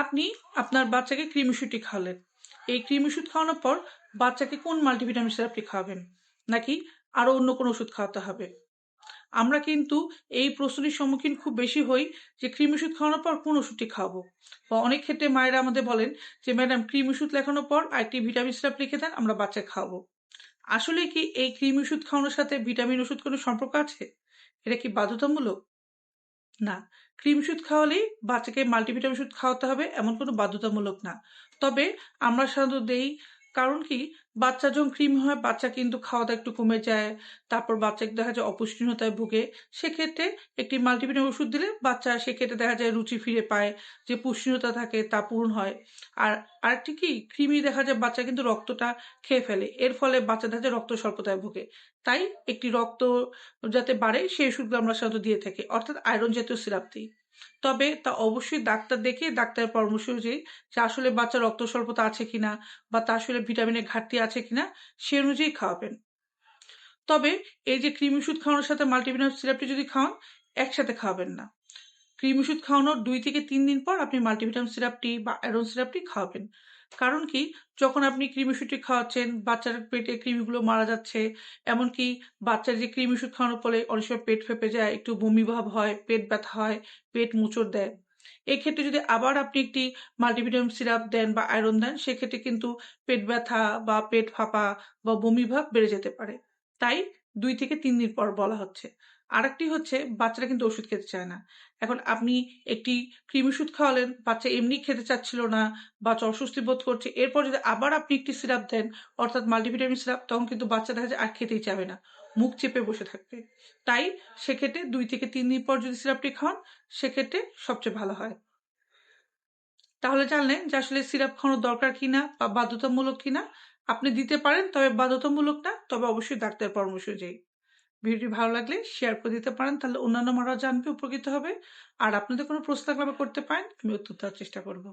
আপনি আপনার বাচ্চাকে ক্রিম ওষুধটি খাওয়ালেন। এই ক্রিম ওষুধ খাওয়ানোর পর বাচ্চাকে কোন মাল্টিভিটামিন সিরাপটি খাওয়াবেন, নাকি আরো অন্য কোনো ওষুধ খাওয়াতে হবে? আমরা কিন্তু এই প্রশ্নটির সম্মুখীন খুব বেশি হই যে ক্রিম ওষুধ খাওয়ানোর পর কোন ওষুধটি খাওয়াবো, বা অনেক ক্ষেত্রে মায়েরা আমাদের বলেন যে ম্যাডাম ক্রিম ওষুধ লেখানোর পর আরেকটি ভিটামিন সিরাপ লিখে দেন, আমরা বাচ্চা খাওয়াবো। আসলে কি এই ক্রিম ওষুধ খাওয়ানোর সাথে ভিটামিন ওষুধ কোনো সম্পর্ক আছে? এটা কি বাধ্যতামূলক? না, ক্রিম ওষুধ খাওয়ালেই বাচ্চাকে মাল্টিভিটামিন ওষুধ খাওয়াতে হবে এমন কোনো বাধ্যতামূলক না। তবে আমরা সাধারণত দেই, কারণ কি, বাচ্চা যখন ক্রিম হয় বাচ্চা কিন্তু খাওয়া দাওয়া একটু কমে যায়, তারপর বাচ্চাকে দেখা যায় অপুষ্টিহীনতায় ভুগে। সেক্ষেত্রে একটি মাল্টিভিটামিন ওষুধ দিলে বাচ্চা সেক্ষেত্রে দেখা যায় রুচি ফিরে পায়, যে পুষ্টিহীনতা থাকে তা পূরণ হয়। আর আরেকটি কি, কৃমি দেখা যায় বাচ্চা কিন্তু রক্তটা খেয়ে ফেলে, এর ফলে বাচ্চা দেখা যায় রক্ত স্বল্পতায় ভোগে। তাই একটি রক্ত যাতে বাড়ে সেই ওষুধগুলো আমরা সাধারণত দিয়ে থাকি, অর্থাৎ আয়রন জাতীয় সিরাপ দিই। তবে তা অবশ্যই ডাক্তার দেখে ডাক্তারের পরামর্শ অনুযায়ী, যে আসলে বাচ্চার রক্ত স্বল্পতা আছে কিনা বা তার আসলে ভিটামিনের ঘাটতি আছে কিনা সে অনুযায়ী খাওয়াবেন। তবে এই যে ক্রিম ওষুধ খাওয়ানোর সাথে মাল্টিভিটামিন সিরাপটি যদি খাওয়ান, একসাথে খাওয়াবেন না। ক্রিম ওষুধ খাওয়ানোর 2 থেকে 3 দিন পর আপনি মাল্টিভিটামিন সিরাপটি বা আয়রন সিরাপটি খাওয়াবেন। কারণ কি, যখন আপনি ক্রিম ওষুধটি খাওয়াচ্ছেন বাচ্চার পেটে কৃমিগুলো মারা যাচ্ছে। এমনকি বাচ্চার যে ক্রিম ওষুধ খাওয়ানোর ফলে অনেক সময় পেট ফেঁপে যায়, একটু বমি ভাব হয়, পেট ব্যথা হয়, পেট মুচড় দেয়। এক্ষেত্রে যদি আবার আপনি একটি মাল্টিভিটামিন সিরাপ দেন বা আয়রন দেন, সেক্ষেত্রে কিন্তু পেট ব্যথা বা পেট ফাঁপা বা বমি ভাব বেড়ে যেতে পারে। তাই 2 থেকে 3 দিন পর বলা হচ্ছে। আরেকটি হচ্ছে, বাচ্চারা কিন্তু ওষুধ খেতে চায় না। এখন আপনি একটি ক্রিম ওষুধ খাওয়ালেন, বাচ্চা এমনি খেতে চাচ্ছিল না, বাচ্চা অস্বস্তি বোধ করছে, এরপর যদি আবার আপনি একটি সিরাপ দেন, অর্থাৎ মাল্টিভিটামিন সিরাপ, তখন কিন্তু বাচ্চা দেখা যায় আর খেতেই চাবে না, মুখ চেপে বসে থাকবে। তাই সেক্ষেত্রে 2 থেকে 3 দিন পর যদি সিরাপটি খাওয়ান, সেক্ষেত্রে সবচেয়ে ভালো হয়। তাহলে জানলেন যে আসলে সিরাপ খাওয়ানোর দরকার কিনা বা বাধ্যতামূলক কিনা। আপনি দিতে পারেন, তবে বাধ্যতামূলক না, তবে অবশ্যই ডাক্তারের পরামর্শ অনুযায়ী। ভিডিওটি ভালো লাগলে শেয়ার করে দিতে পারেন, তাহলে অন্যান্য মারাও জানবে, উপকৃত হবে। আর আপনাদের কোনো প্রশ্ন থাকলে আবার করতে পারেন, আমি উত্তর দেওয়ার চেষ্টা করব।